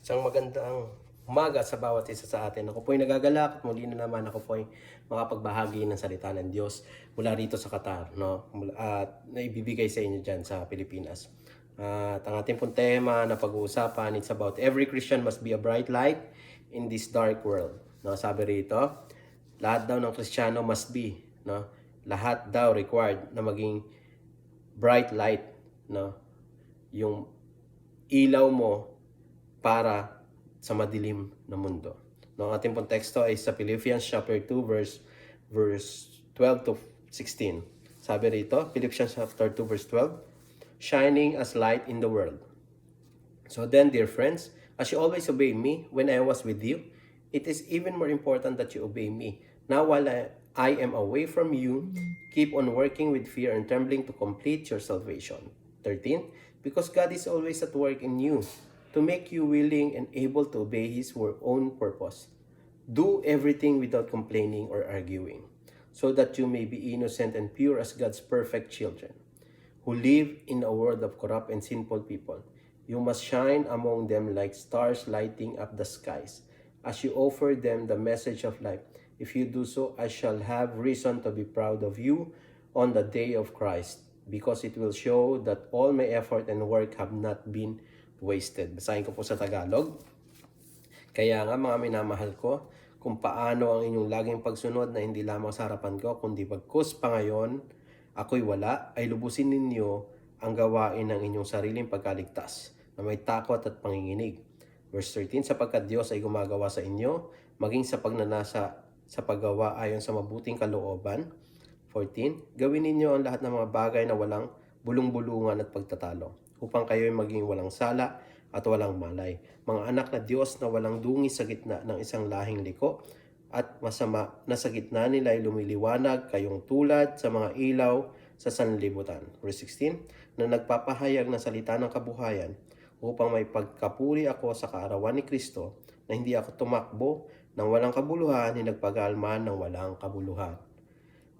Isang magandang umaga sa bawat isa sa atin. Ako po'y nagagalak at muli na naman ako po'y makapagbahagi ng salita ng Diyos mula rito sa Qatar, no? At naibibigay sa inyo dyan sa Pilipinas. At ang ating pong tema na pag-uusapan, it's about every Christian must be a bright light in this dark world. No? Sabi rito, lahat daw ng Kristiyano must be, no? Lahat daw required na maging bright light, no? Yung ilaw mo para sa madilim na mundo. No, ang ating pong teksto ay sa Philippians chapter 2 verse 12 to 16. Sabi rito, Philippians chapter 2 verse 12, shining as light in the world. So then, dear friends, as you always obey me when I was with you, it is even more important that you obey me. Now while I am away from you, keep on working with fear and trembling to complete your salvation. 13, because God is always at work in you, to make you willing and able to obey His own purpose. Do everything without complaining or arguing, so that you may be innocent and pure as God's perfect children, who live in a world of corrupt and sinful people. You must shine among them like stars lighting up the skies, as you offer them the message of life. If you do so, I shall have reason to be proud of you on the day of Christ, because it will show that all my effort and work have not been wasted. Basahin ko po sa Tagalog. Kaya nga mga minamahal ko, kung paano ang inyong laging pagsunod na hindi lamang sa harapan ko, kundi bagkus pa ngayon, ako'y wala, ay lubusin ninyo ang gawain ng inyong sariling pagkaligtas, na may takot at panginginig. Verse 13, sapagkat Diyos ay gumagawa sa inyo, maging sa pagnanasa sa paggawa ayon sa mabuting kalooban. 14, gawin ninyo ang lahat ng mga bagay na walang bulong-bulungan at pagtatalo, upang kayo'y maging walang sala at walang malay. Mga anak na Diyos na walang dungis sa gitna ng isang lahing liko at masama na sa gitna nila ay lumiliwanag kayong tulad sa mga ilaw sa sanlibutan. Verse 16, na nagpapahayag ng salita ng kabuhayan upang may pagkapuri ako sa kaarawan ni Kristo, na hindi ako tumakbo ng walang kabuluhan, ni nagpagalman ng walang kabuluhan.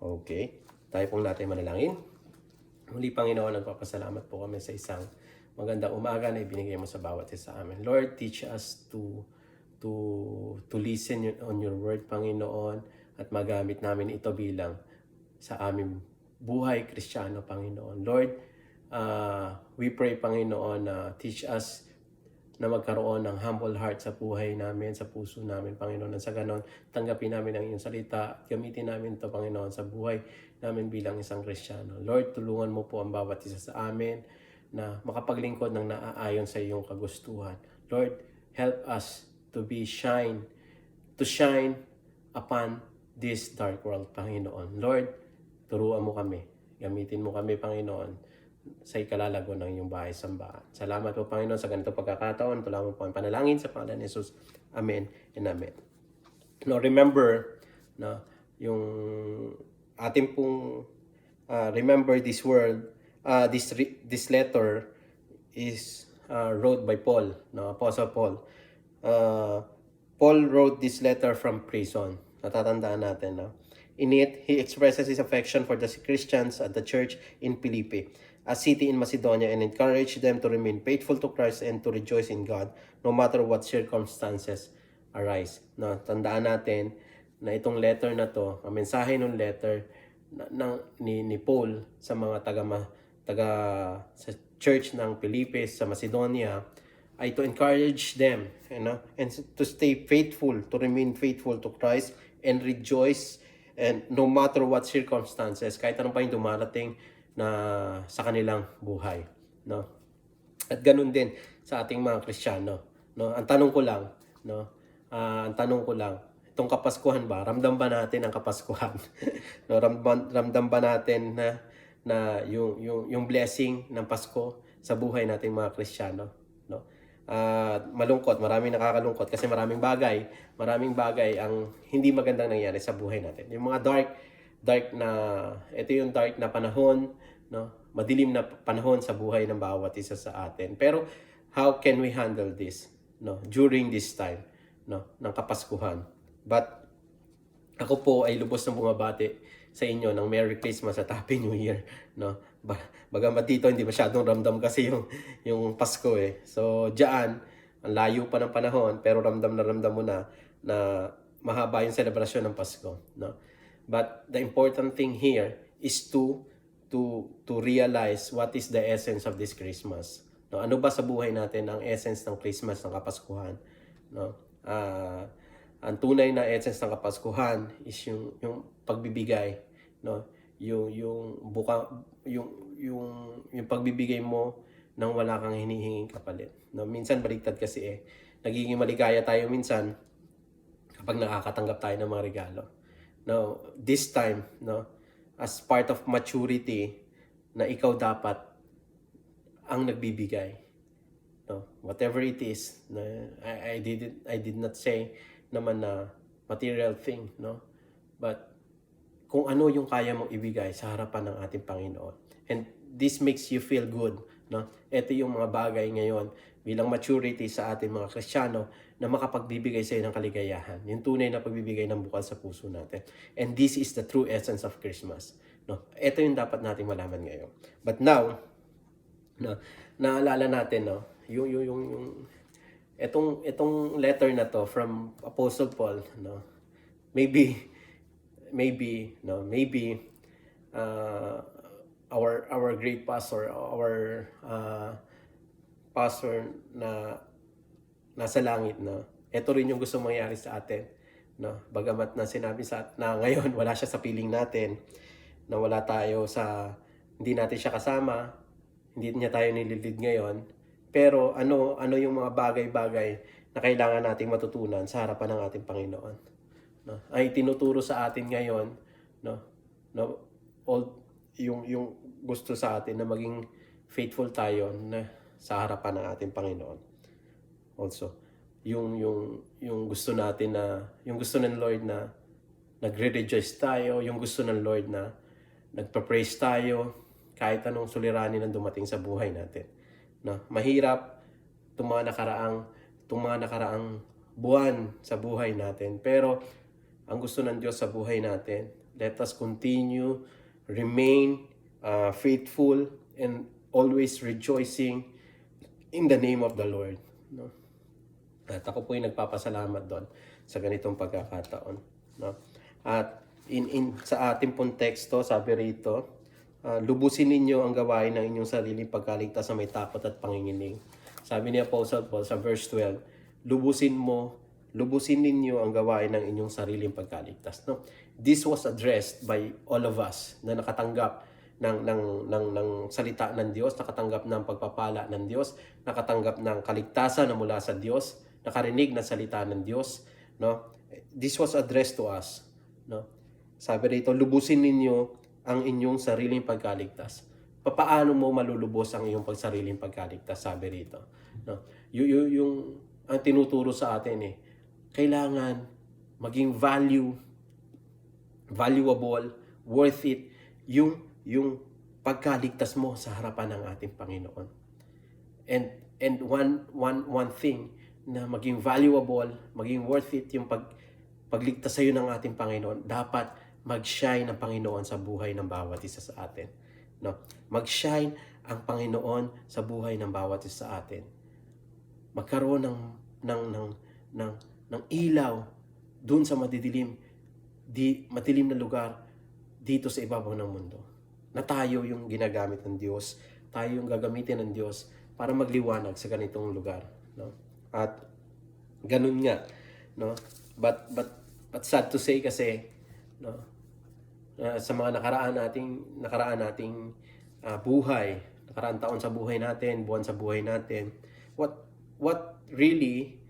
Okay, tayo pong natin manalangin. Muli, Panginoon, nagpapasalamat po kami sa isang magandang umaga na ibinigay mo sa bawat isa sa amin. Lord, teach us to listen on your word, Panginoon, at magamit namin ito bilang sa aming buhay Kristiyano, Panginoon. Lord, we pray, Panginoon, na teach us na magkaroon ng humble heart sa buhay namin, sa puso namin, Panginoon. At sa ganon, tanggapin namin ang iyong salita at gamitin namin ito, Panginoon, sa buhay namin bilang isang Kristiyano. Lord, tulungan mo po ang bawat isa sa amin na makapaglingkod ng naaayon sa iyong kagustuhan. Lord, help us to shine upon this dark world, Panginoon. Lord, turuan mo kami. Gamitin mo kami, Panginoon, sa ikalalago ng iyong bahay-sambahan. Salamat po, Panginoon, sa ganito pagkakataon. Tulungan mo po ang panalangin sa pangalan ni Jesus. Amen and amen. Now, remember, na yung ating pong remember this word, this letter is wrote by Paul, no? Apostle Paul. Paul wrote this letter from prison. Natatandaan natin, no? In it, he expresses his affection for the Christians at the church in Philippi, a city in Macedonia, and encouraged them to remain faithful to Christ and to rejoice in God no matter what circumstances arise. No, tandaan natin na itong letter na to, ang mensahe ng letter ni Paul sa mga taga sa church ng Philippi sa Macedonia ay to encourage them, and to stay faithful, to remain faithful to Christ and rejoice, and no matter what circumstances, kahit anong pa yung dumarating na sa kanilang buhay, no? At ganun din sa ating mga Kristiyano, no? Ang tanong ko lang, itong Kapaskuhan ba, ramdam ba natin ang Kapaskuhan? No, ramdam ba natin na yung blessing ng Pasko sa buhay nating mga Kristiyano, no? Malungkot, maraming nakakalungkot kasi maraming bagay ang hindi magandang nangyari sa buhay natin. Yung mga dark na panahon, no? Madilim na panahon sa buhay ng bawat isa sa atin. Pero how can we handle this, no? During this time, no, ng Kapaskuhan. But ako po ay lubos na bumabati sa inyo ng Merry Christmas at Happy New Year, no? Bagamat dito hindi masyadong ramdam kasi yung Pasko eh. So diyan Ang layo pa ng panahon, pero ramdam na ramdam mo na mahaba yung selebrasyon ng Pasko, no? But the important thing here is to realize what is the essence of this Christmas. No, ano ba sa buhay natin ang essence ng Christmas, ng Kapaskuhan, no? Ang tunay na essence ng Kapaskuhan is yung pagbibigay, no? Yung pagbibigay mo nang wala kang hinihinging kapalit. No, minsan baliktad kasi nagiging maligaya tayo minsan kapag nakakatanggap tayo ng mga regalo. Now, this time, no, as part of maturity, na ikaw dapat ang nagbibigay. No, whatever it is, I did not say naman na material thing, no, but kung ano yung kaya mong ibigay sa harapan ng ating Panginoon. And this makes you feel good, no? Ito yung mga bagay ngayon bilang maturity sa ating mga Kristiyano na makapagbibigay sa iyo ng kaligayahan. Yung tunay na pagbibigay ng bukal sa puso natin. And this is the true essence of Christmas, no? Ito yung dapat nating malaman ngayon. But now, no, naalala natin, no, itong letter na to from Apostle Paul, no, maybe our great pastor, our pastor na nasa langit, no, ito rin yung gusto mangyari sa atin, no, bagamat na sinabi na ngayon wala siya sa piling natin, na wala tayo hindi natin siya kasama, hindi niya tayo nililid ngayon, pero ano yung mga bagay-bagay na kailangan nating matutunan sa harapan ng ating Panginoon, no? Ay tinuturo sa atin ngayon, no, yung gusto sa atin na maging faithful tayo na sa harapan ng ating Panginoon. Also, yung gusto natin yung gusto ng Lord na nagre-rejoice tayo, yung gusto ng Lord na nagpa-praise tayo kahit anong suliranin ang dumating sa buhay natin. No, mahirap itong mga nakaraang buwan sa buhay natin, pero ang gusto ng Diyos sa buhay natin, let us continue, remain faithful, and always rejoicing in the name of the Lord, no? At ako po ay nagpapasalamat doon sa ganitong pagkakataon, no? At sa ating pong teksto, sabi rito, lubusin ninyo ang gawain ng inyong sariling pagkaligtas sa may takot at panginginig. Sabi ni Apostle Paul sa verse 12, lubusin ninyo ang gawain ng inyong sariling pagkaligtas, no? This was addressed by all of us na nakatanggap ng salita ng Diyos, nakatanggap ng pagpapala ng Diyos, nakatanggap ng kaligtasan na mula sa Diyos, nakarinig ng salita ng Diyos, no? This was addressed to us, no? Sabi rito, lubusin ninyo ang inyong sariling pagkaligtas. Paano mo malulubos ang iyong pagsariling pagkaligtas? Sabi rito, no? Yung ang tinuturo sa atin kailangan maging valuable, worth it, yung pagkaligtas mo sa harapan ng ating Panginoon. And one thing na maging valuable, maging worth it yung pagligtas sa iyo ng ating Panginoon, dapat mag-shine ang Panginoon sa buhay ng bawat isa sa atin, no? Mag-shine ang Panginoon sa buhay ng bawat isa sa atin. Magkaroon ng ilaw doon sa madidilim na lugar dito sa ibabaw ng mundo. Na tayo yung ginagamit ng Diyos, tayo yung gagamitin ng Diyos para magliwanag sa ganitong lugar, no? At ganun nga, no? But sad to say kasi, no, sa mga nakaraan nating buhay, nakaraang taon sa buhay natin, buwan sa buhay natin, what really,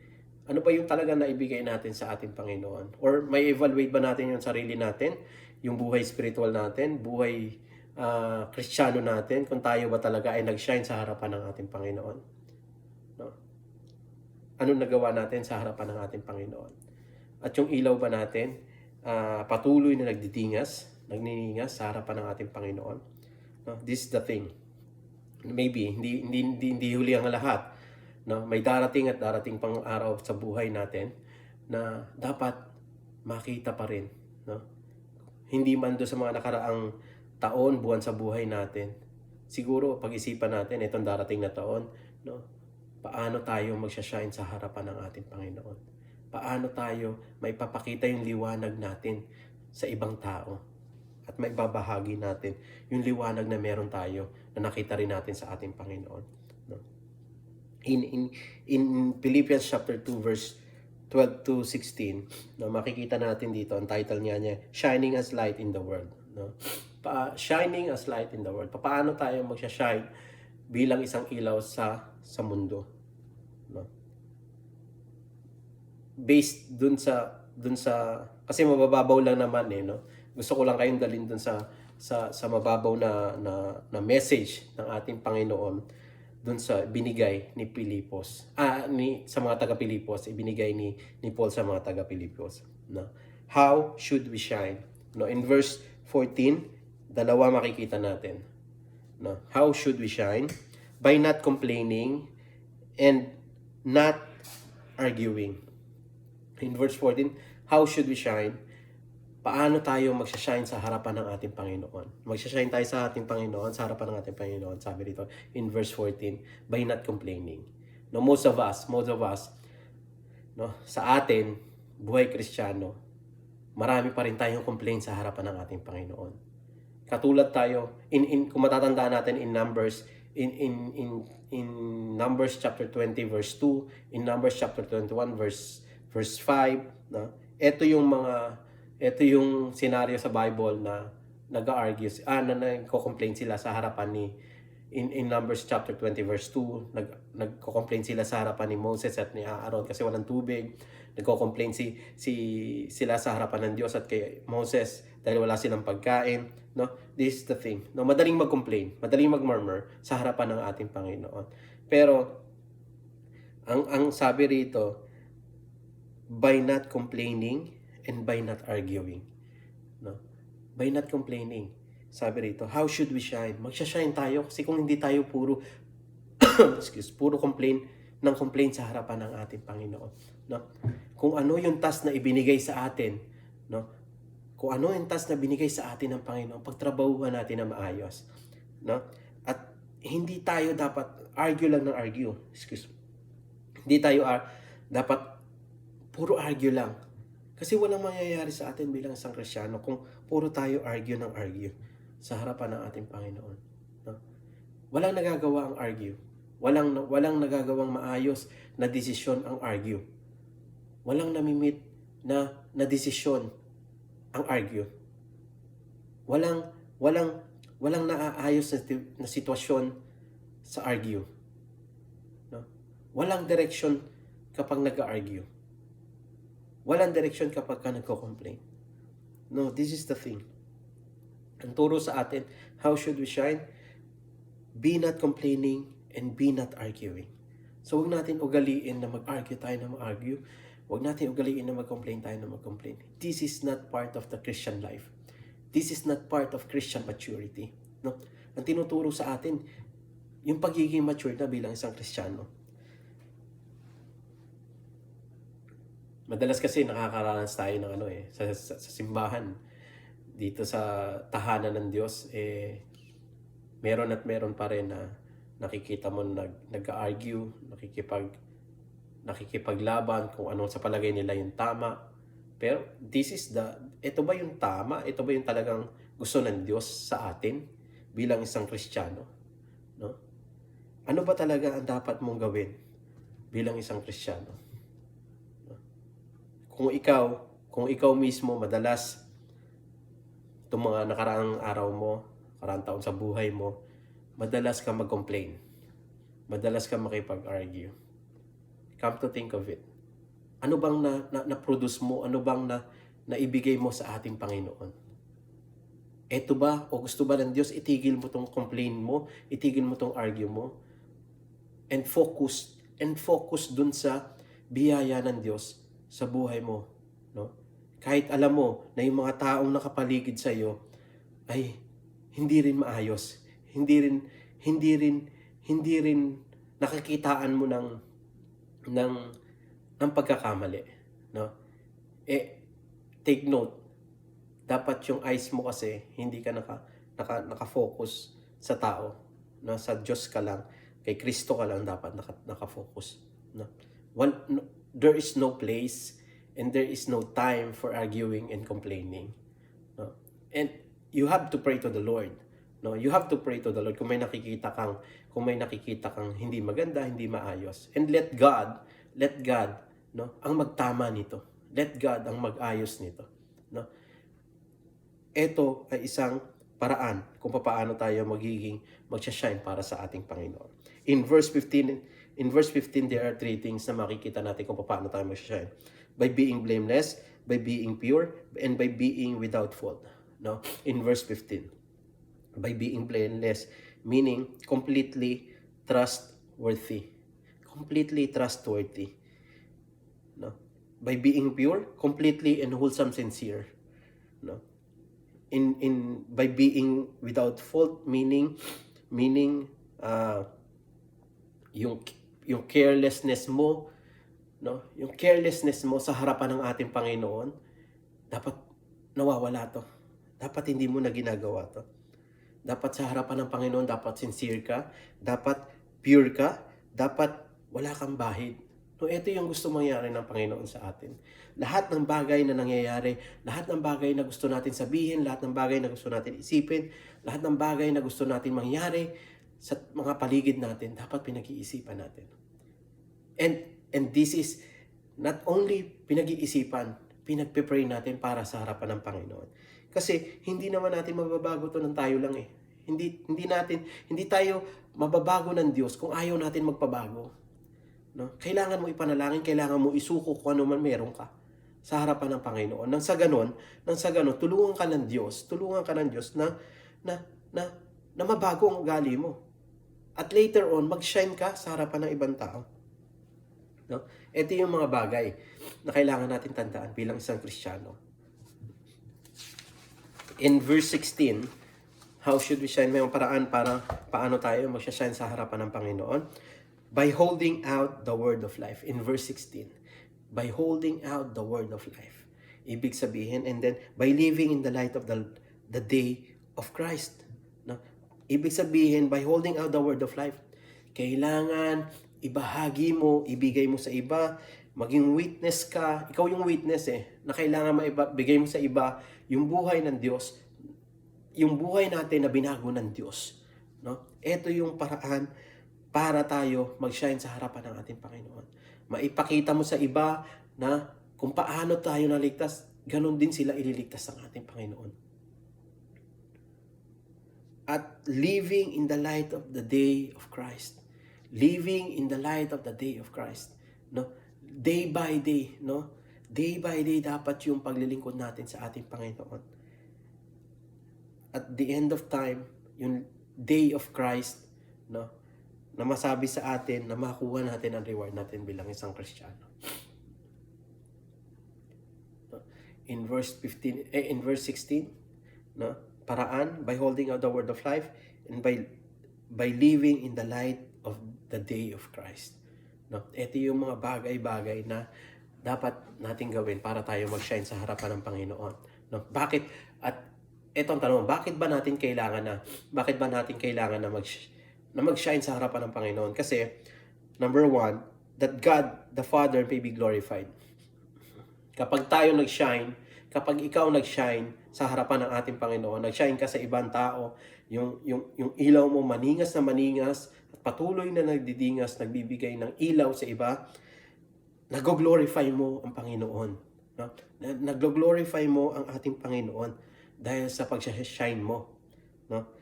ano ba yung talaga naibigay natin sa ating Panginoon? Or may evaluate ba natin yung sarili natin, yung buhay spiritual natin, buhay Kristiyano natin, kung tayo ba talaga ay nag-shine sa harapan ng ating Panginoon, no? Anong nagawa natin sa harapan ng ating Panginoon? At yung ilaw ba natin patuloy na nagniningas sa harapan ng ating Panginoon, no? This is the thing. Maybe hindi huli ang lahat, no? May darating pang araw sa buhay natin na dapat makita pa rin, no? Hindi man do sa mga nakaraang taon, buwan sa buhay natin. Siguro pag-isipan natin itong darating na taon, no? paano tayo magsashine sa harapan ng ating Panginoon. Paano tayo maipapakita yung liwanag natin sa ibang tao at maibabahagi natin yung liwanag na meron tayo na nakita rin natin sa ating Panginoon. No? In Philippians chapter 2 verse 12 to 16, no, makikita natin dito, ang title niya, Shining as Light in the World. No? Shining as Light in the World. Paano tayo magsha-shine bilang isang ilaw sa mundo? No? Based dun sa kasi mabababaw lang naman no. Gusto ko lang kayong dalhin dun sa mababaw na message ng ating Panginoon dun sa binigay ni Pilipos. Sa mga taga-Pilipos, ibinigay ni Paul sa mga taga-Pilipos, no. How should we shine? No, in verse 14, dalawa makikita natin. No, how should we shine? By not complaining and not arguing. In verse 14, how should we shine? Paano tayo magsashine sa harapan ng ating Panginoon? Magsashine tayo sa ating Panginoon, sa harapan ng ating Panginoon, sabi dito in verse 14, by not complaining. No, most of us, no, sa atin, buhay Kristiyano, marami pa rin tayong complain sa harapan ng ating Panginoon. Katulad tayo, kung matatandaan natin in Numbers, in Numbers chapter 20 verse 2, in Numbers chapter 21 verse 5, no? Ito yung scenario sa Bible na nag-argue, na nagko-complain sila sa harapan ni in Numbers chapter 20 verse 2, nagko-complain sila sa harapan ni Moses at ni Aaron kasi walang tubig. Nagko-complain sila sa harapan ng Diyos at kay Moses dahil wala silang pagkain, no? This is the thing. No, madaling mag-complain, madaling mag-murmur sa harapan ng ating Panginoon. Pero ang sabi rito, by not complaining and by not arguing. No? By not complaining. Sabi rito, how should we shine? Magsha-shine tayo kasi kung hindi tayo puro complain sa harapan ng ating Panginoon. No? Kung ano yung task na ibinigay sa atin, no? Kung ano yung task na binigay sa atin ng Panginoon, pagtrabahuhan natin na maayos. No? At hindi tayo dapat argue lang ng argue. Hindi tayo dapat puro argue lang. Kasi walang mangyayari sa atin bilang isang Kristiyano kung puro tayo argue ng argue sa harapan ng ating Panginoon. No? Walang nagagawa ang argue. Walang nagagawang maayos na desisyon ang argue. Walang namimit na desisyon ang argue. Walang naaayos na sitwasyon sa argue. No? Walang direction kapag nag-argue. Walang direction kapag ka nagko-complain. No, this is the thing. Ang turo sa atin, how should we shine? Be not complaining and be not arguing. So, huwag natin ugaliin na mag-argue tayo na mag-argue. Huwag natin ugaliin na mag-complain tayo na mag-complain. This is not part of the Christian life. This is not part of Christian maturity. No? Ang tinuturo sa atin, yung pagiging mature na bilang isang Kristiyano. Madalas kasi nakakaranas tayo ng sa simbahan dito sa tahanan ng Diyos, meron pa rin na nakikita mo nag-argue, nakikipaglaban kung ano sa palagay nila yung tama. Pero ito ba yung tama? Ito ba yung talagang gusto ng Diyos sa atin bilang isang Kristiyano? No? Ano ba talaga ang dapat mong gawin bilang isang Kristiyano? Kung ikaw mismo madalas itong mga nakaraang araw mo, nakaraang taon sa buhay mo, madalas ka mag-complain. Madalas ka makipag-argue. Come to think of it. Ano bang na-produce mo? Ano bang naibigay mo sa ating Panginoon? Eto ba o gusto ba ng Diyos itigil mo tong complain mo, itigil mo tong argue mo, and focus dun sa biyaya ng Diyos sa buhay mo, no? Kahit alam mo na yung mga taong nakapaligid sa iyo ay hindi rin maayos, hindi rin nakikitaan mo ng pagkakamali, no? Take note, dapat yung eyes mo kasi hindi ka naka-focus sa tao, no? Sa Diyos ka lang. Kay Kristo ka lang dapat nakafocus. No? There is no place and there is no time for arguing and complaining. No? And you have to pray to the Lord. No, you have to pray to the Lord kung may nakikita kang hindi maganda, hindi maayos. And let God, no, ang magtama nito. Let God ang mag-ayos nito, no? Ito ay isang paraan kung paano tayo magsha-shine para sa ating Panginoon. In verse 15, there are 3 things na makikita natin kung paano tayo magsha-shine. By being blameless, by being pure, and by being without fault. No? In verse 15. By being blameless, meaning completely trustworthy. Completely trustworthy. No? By being pure, completely and wholesome, sincere. No? By being without fault, meaning yung carelessness mo, no? Yung carelessness mo sa harapan ng ating Panginoon, dapat nawawala to. Dapat hindi mo na ginagawa to. Dapat sa harapan ng Panginoon, dapat sincere ka, dapat pure ka, dapat wala kang bahid. No, ito yung gusto mangyari ng Panginoon sa atin. Lahat ng bagay na nangyayari, lahat ng bagay na gusto natin sabihin, lahat ng bagay na gusto natin isipin, lahat ng bagay na gusto natin mangyari sa mga paligid natin, dapat pinag-iisipan natin. And this is not only pinag-iisipan, pinagpe-pray natin para sa harapan ng Panginoon. Kasi hindi naman natin mababago to ng tayo lang eh. Hindi tayo mababago ng Diyos kung ayaw natin magpabago. No? Kailangan mo ipanalangin, kailangan mo isuko kung ano man meron ka sa harapan ng Panginoon. Nang sa ganon, tulungan ka ng Diyos na mabago ang ugali mo. At later on, mag-shine ka sa harapan ng ibang tao. No? Ito yung mga bagay na kailangan natin tandaan bilang isang Kristiyano. In verse 16, how should we shine? May paraan para paano tayo mag-shine sa harapan ng Panginoon? By holding out the word of life. In verse 16, by holding out the word of life. Ibig sabihin, and then by living in the light of the day of Christ. No? Ibig sabihin, by holding out the word of life, kailangan ibahagi mo, ibigay mo sa iba, maging witness ka, ikaw yung witness na kailangan maibigay mo sa iba yung buhay ng Diyos, yung buhay natin na binago ng Diyos. No? Ito yung paraan para tayo mag-shine sa harapan ng ating Panginoon. Maipakita mo sa iba na kung paano tayo naligtas, ganun din sila ililigtas ng ating Panginoon. At living in the light of the day of Christ. Living in the light of the day of Christ. No? Day by day, no? Day by day dapat yung paglilingkod natin sa ating Panginoon. At the end of time, yung day of Christ, no? Na masabi sa atin na makuha natin ang reward natin bilang isang Kristiyano. In verse 16, no? Paraan by holding out the word of life and by living in the light of the day of Christ. No? Ito yung mga bagay-bagay na dapat nating gawin para tayo mag-shine sa harapan ng Panginoon. No? Bakit? At etong tanong, bakit ba natin kailangan na mag-shine sa harapan ng Panginoon? Kasi, number 1, that God, the Father, may be glorified. Kapag tayo nag-shine, kapag ikaw nag-shine sa harapan ng ating Panginoon, nag-shine ka sa ibang tao, yung ilaw mo maningas na maningas, at patuloy na nagdidingas, nagbibigay ng ilaw sa iba, nag-glorify mo ang Panginoon. No? Nag-glorify mo ang ating Panginoon dahil sa pag-shine mo. No?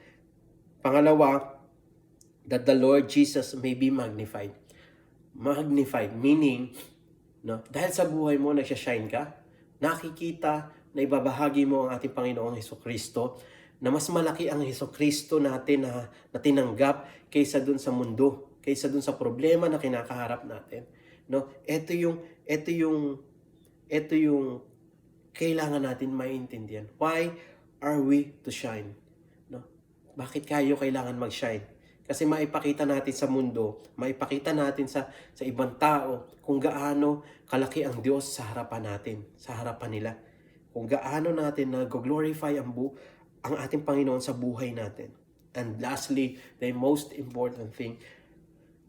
Pangalawa, that the Lord Jesus may be magnified. Magnified, meaning, no? Dahil sa buhay mo, nagsashine ka, nakikita na ibabahagi mo ang ating Panginoong Hesukristo, na mas malaki ang Hesukristo natin na tinanggap kaysa dun sa mundo, kaysa dun sa problema na kinakaharap natin. No? Ito yung kailangan natin maintindihan. Why are we to shine? No? Bakit kailangan mag-shine? Kasi maipakita natin sa mundo, maipakita natin sa ibang tao kung gaano kalaki ang Diyos sa harapan natin, sa harapan nila. Kung gaano natin nag-glorify ang ating Panginoon sa buhay natin. And lastly, the most important thing,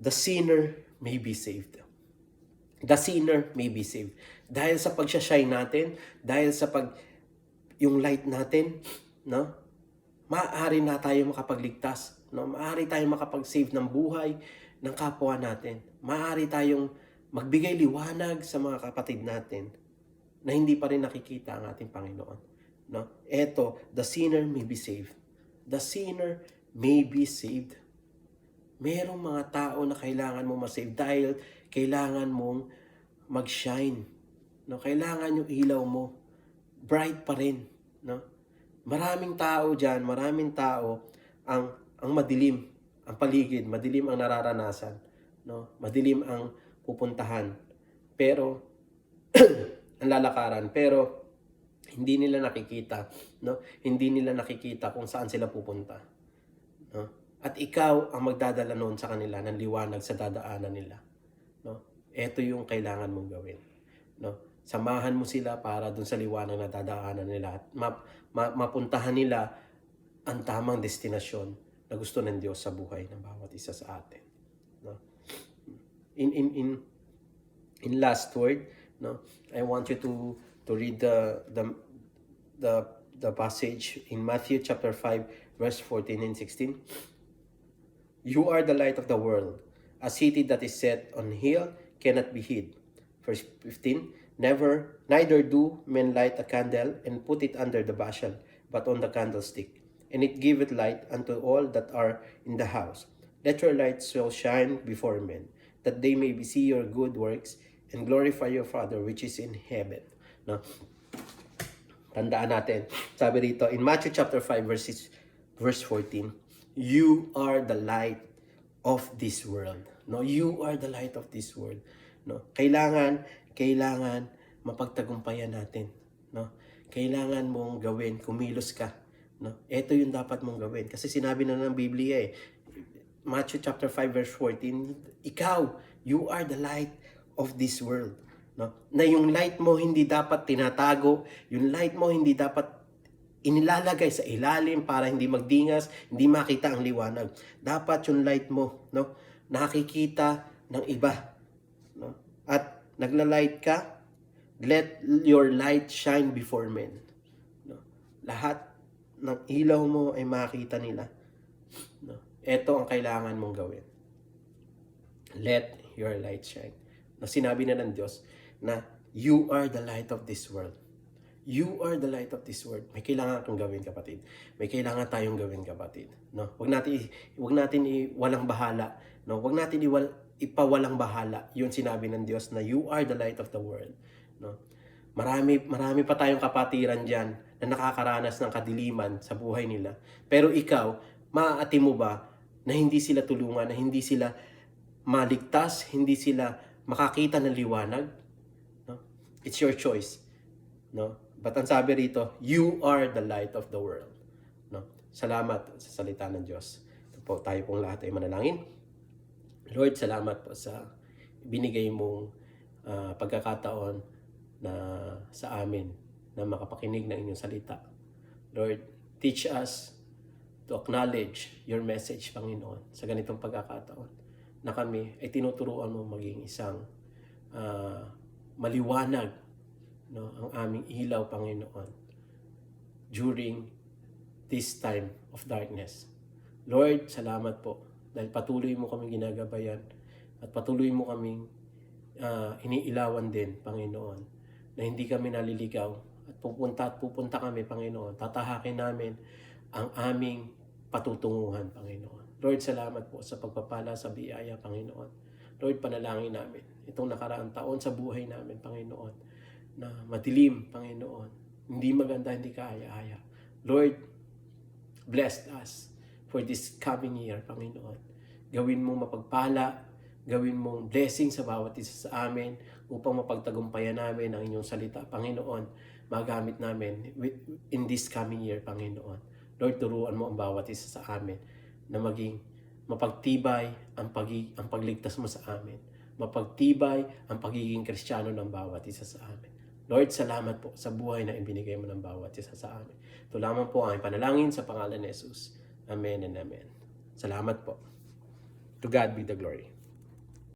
the sinner may be saved. The sinner may be saved. Dahil sa pag-shine natin, dahil sa yung light natin, no? Maaari na tayo makapagligtas, no? Maaari tayong makapag-save ng buhay ng kapwa natin. Maaari tayong magbigay liwanag sa mga kapatid natin na hindi pa rin nakikita ang ating Panginoon, no? Eto, the sinner may be saved. The sinner may be saved. Merong mga tao na kailangan mo ma-save dahil kailangan mong mag-shine. No? Kailangan yung ilaw mo bright pa rin. No? Maraming tao dyan, maraming tao ang madilim, ang paligid, madilim ang nararanasan. No? Madilim ang pupuntahan. Pero, ang lalakaran. Pero, hindi nila nakikita. No? Hindi nila nakikita kung saan sila pupunta. No? At ikaw ang magdadala noon sa kanila ng liwanag sa dadaanan nila. No? Ito yung kailangan mong gawin. No? Samahan mo sila para dun sa liwanag na dadaanan nila at mapuntahan nila ang tamang destinasyon na gusto ng Diyos sa buhay ng bawat isa sa atin. No? In last word, no, I want you to read the passage in Matthew chapter 5 verse 14 and 16. You are the light of the world. A city that is set on hill cannot be hid. Verse 15. Neither do men light a candle and put it under the bushel, but on the candlestick, and it giveth light unto all that are in the house. Let your light so shine before men, that they may see your good works and glorify your Father which is in heaven. No? Tandaan natin, sabi rito in Matthew chapter 5 verse 14, you are the light of this world. No, you are the light of this world. No, kailangan mapagtagumpayan natin. No, kailangan mong gawin, kumilos ka. No, ito yung dapat mong gawin kasi sinabi na ng Biblia Matthew chapter 5 verse 14, you are the light of this world. No, na yung light mo hindi dapat tinatago, yung light mo hindi dapat inilalagay sa ilalim para hindi magdingas, hindi makita ang liwanag. Dapat yung light mo, no, nakikita ng iba, no? At nagla-light ka, let your light shine before men. No? Lahat ng ilaw mo ay makita nila. No? Ito ang kailangan mong gawin. Let your light shine. No, sinabi na ng Diyos na you are the light of this world. You are the light of this world. May kailangan kang gawin, kapatid. May kailangan tayong gawin, kapatid. No? Wag natin iwalang bahala. No? Wag natin ipawalang bahala. 'Yun sinabi ng Diyos na you are the light of the world. No? Marami pa tayong kapatiran diyan na nakakaranas ng kadiliman sa buhay nila. Pero ikaw, maaati mo ba na hindi sila tulungan, na hindi sila maligtas, hindi sila makakita ng liwanag? No? It's your choice. No? But ang sabi rito, you are the light of the world. No? Salamat sa salita ng Diyos. Ito po, tayo pong lahat ay manalangin. Lord, salamat po sa binigay mong pagkakataon na sa amin na makapakinig ng inyong salita. Lord, teach us to acknowledge your message, Panginoon, sa ganitong pagkakataon na kami ay tinuturuan mo maging isang maliwanag, no, ang aming ilaw, Panginoon, during this time of darkness. Lord, salamat po dahil patuloy mo kaming ginagabayan at patuloy mo kaming iniilawan din, Panginoon, na hindi kami naliligaw at pupunta kami, Panginoon. Tatahakin namin ang aming patutunguhan, Panginoon. Lord, salamat po sa pagpapala sa biyaya, Panginoon. Lord, panalangin namin itong nakaraang taon sa buhay namin, Panginoon, na madilim, Panginoon, hindi maganda, hindi kaaya-aya. Lord, bless us for this coming year, Panginoon. Gawin mo mapagpala, gawin mong blessing sa bawat isa sa amin upang mapagtagumpayan namin ang inyong salita, Panginoon, magamit namin in this coming year, Panginoon. Lord, turuan mo ang bawat isa sa amin na maging mapagtibay ang pagligtas mo sa amin. Mapagtibay ang pagiging Kristiyano ng bawat isa sa amin. Lord, salamat po sa buhay na ibinigay mo ng bawat isa sa amin. Ito lamang po ang panalangin sa pangalan ni Jesus. Amen and amen. Salamat po. To God be the glory.